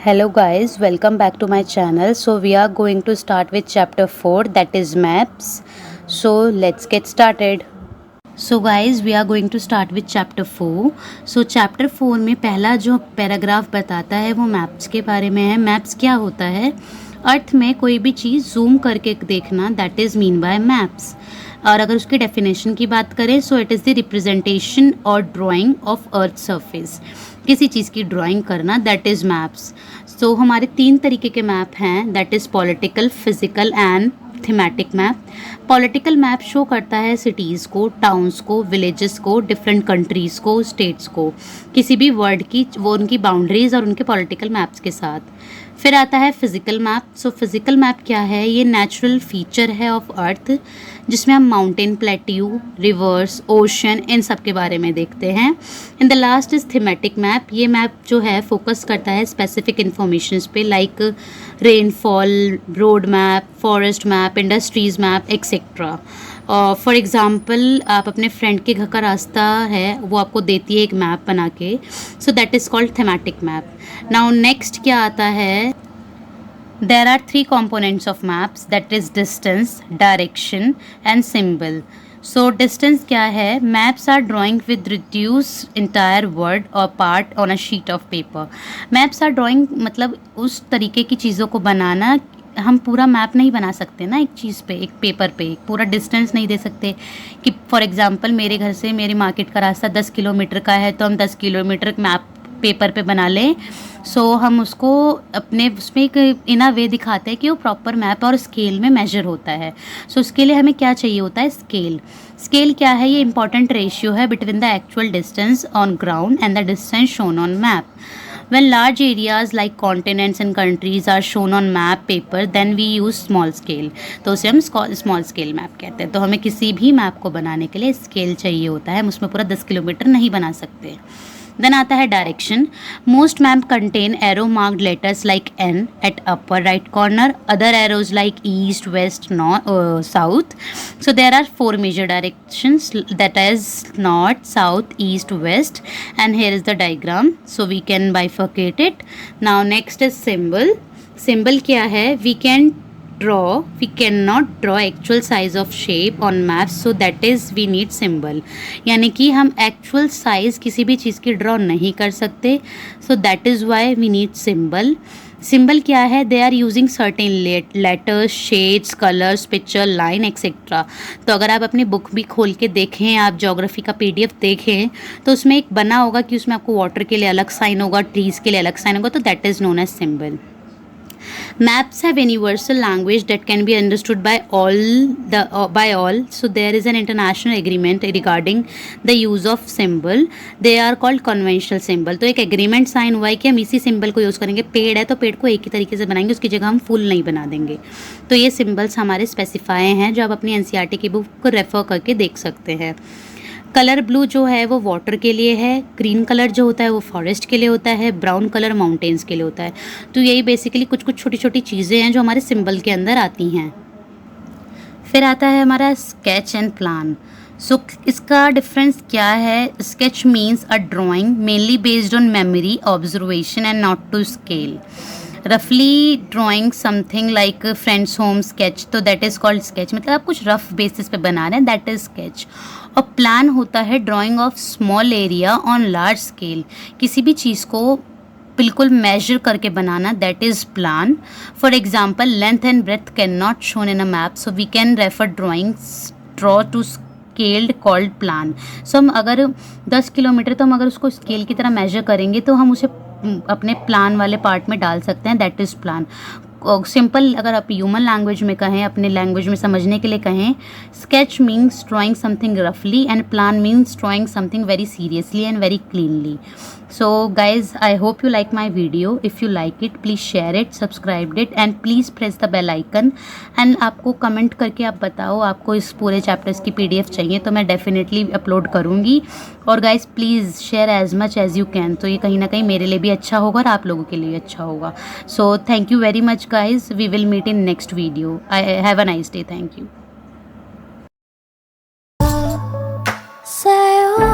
Hello guys, welcome back to my channel. So we are going to start with chapter 4, that is maps. So let's get started. So guys, we are going to start with chapter 4. So chapter 4 में पहला जो paragraph बताता है वो maps के बारे में है. मैप्स क्या होता है? अर्थ में कोई भी चीज़ जूम करके देखना, that is mean by maps. और अगर उसकी डेफिनेशन की बात करें so it is the representation और ड्राइंग ऑफ अर्थ सरफेस. किसी चीज़ की ड्राइंग करना, दैट इज़ मैप्स. सो हमारे 3 तरीके के मैप हैं, that is political, physical and thematic map. Political map show करता है सिटीज़ को, टाउन्स को, विलेजेस को, डिफरेंट कंट्रीज़ को, स्टेट्स को, किसी भी वर्ड की वो उनकी बाउंड्रीज़ और उनके पॉलिटिकल मैप्स के साथ. फिर आता है physical map. So physical map क्या है? ये नेचुरल फीचर है ऑफ अर्थ जिसमें हम mountain, plateau, reverse, ocean in सब के बारे में देखते हैं. In the last is thematic map. ये मैप जो है फोकस करता है स्पेसिफिक इन्फॉर्मेशन पे, like rainfall, road map, forest map, industries map etcetera. For example आप अपने फ्रेंड के घर का रास्ता है वो आपको देती है एक मैप बना के, so that is called thematic map. Now next क्या आता है? There are 3 components of maps, that is distance, direction and symbol. So distance क्या है? Maps are drawing with reduced entire word or part on a sheet of paper. Maps are drawing मतलब उस तरीके की चीज़ों को बनाना. हम पूरा मैप नहीं बना सकते ना एक चीज़ पे, एक पेपर पे पूरा डिस्टेंस नहीं दे सकते कि फॉर एग्जांपल मेरे घर से मेरी मार्केट का रास्ता 10 किलोमीटर का है तो हम 10 किलोमीटर मैप पेपर पे बना लें. सो हम उसको अपने उसमें एक इन अ वे दिखाते हैं कि वो प्रॉपर मैप और स्केल में मेजर होता है. सो उसके लिए हमें क्या चाहिए होता है? स्केल. स्केल क्या है? ये इंपॉर्टेंट रेशियो है between the actual distance on ground and the distance shown on map. When large areas like continents and countries are shown on map paper, then we use small scale. तो उसे हम small scale map कहते हैं. तो हमें किसी भी map को बनाने के लिए स्केल चाहिए होता है. हम उसमें पूरा 10 किलोमीटर नहीं बना सकते. देन आता है direction. Most map contain arrow marked letters like N at upper right corner, other arrows like east, west, south. So there are 4 major directions, that is north, south, east, west, and here is the diagram. So we can bifurcate it. Now next is symbol. Symbol क्या है? we cannot draw actual size of shape on maps, so that is we need symbol. यानी कि हम actual size किसी भी चीज़ की draw नहीं कर सकते, so that is why we need symbol. Symbol क्या है? They are using certain letters, shades, colours, picture, line etcetera. तो अगर आप अपनी बुक भी खोल के देखें, आप ज्योग्राफी का PDF देखें तो उसमें एक बना होगा कि उसमें आपको वाटर के लिए अलग साइन होगा, ट्रीज़ के लिए अलग साइन होगा, तो that is known as symbol. Maps have universal language that can be understood by all. So there is an international agreement regarding the use of symbol. They are called conventional symbol. तो एक agreement sign हुआ है कि हम इसी symbol को use करेंगे. पेड़ है तो पेड़ को एक ही तरीके से बनाएंगे, उसकी जगह हम फूल नहीं बना देंगे. तो ये सिंबल्स हमारे स्पेसिफाई हैं जो आप अपनी NCERT की बुक को रेफ़र करके देख सकते हैं. कलर ब्लू जो है वो वाटर के लिए है, ग्रीन कलर जो होता है वो फॉरेस्ट के लिए होता है, ब्राउन कलर माउंटेन्स के लिए होता है. तो यही बेसिकली कुछ कुछ छोटी छोटी चीज़ें हैं जो हमारे सिंबल के अंदर आती हैं. फिर आता है हमारा स्केच एंड प्लान. सो इसका डिफरेंस क्या है? Sketch means a drawing mainly based on memory, observation and not to scale. रफली drawing something like friends home sketch, तो दैट इज़ कॉल्ड स्केच. मतलब आप कुछ रफ बेसिस पे बना रहे हैं, दैट इज़ स्केच. और प्लान होता है drawing of small area on large scale. किसी भी चीज़ को बिल्कुल मेजर करके बनाना, that is plan. For example length and breadth can not shown in a map, so we can refer draw to scaled called plan. So हम अगर 10 kilometre तो हम अगर उसको स्केल की तरह मेजर करेंगे तो हम उसे अपने प्लान वाले पार्ट में डाल सकते हैं, दैट इज़ प्लान. सिंपल अगर आप ह्यूमन लैंग्वेज में कहें, अपने लैंग्वेज में समझने के लिए कहें, स्केच मीन्स ड्राइंग समथिंग रफली and plan means drawing something very seriously and very cleanly. So guys, I hope you like my video. If you like it, please share it, subscribe it and please press the bell icon. And आपको comment करके आप बताओ आपको इस पूरे chapters की PDF चाहिए तो मैं डेफिनेटली अपलोड करूँगी. और guys please share as much as you can. तो ये कहीं ना कहीं मेरे लिए भी अच्छा होगा और आप लोगों के लिए अच्छा होगा. So thank you very much guys. We will meet in next video. I have a nice day. Thank you.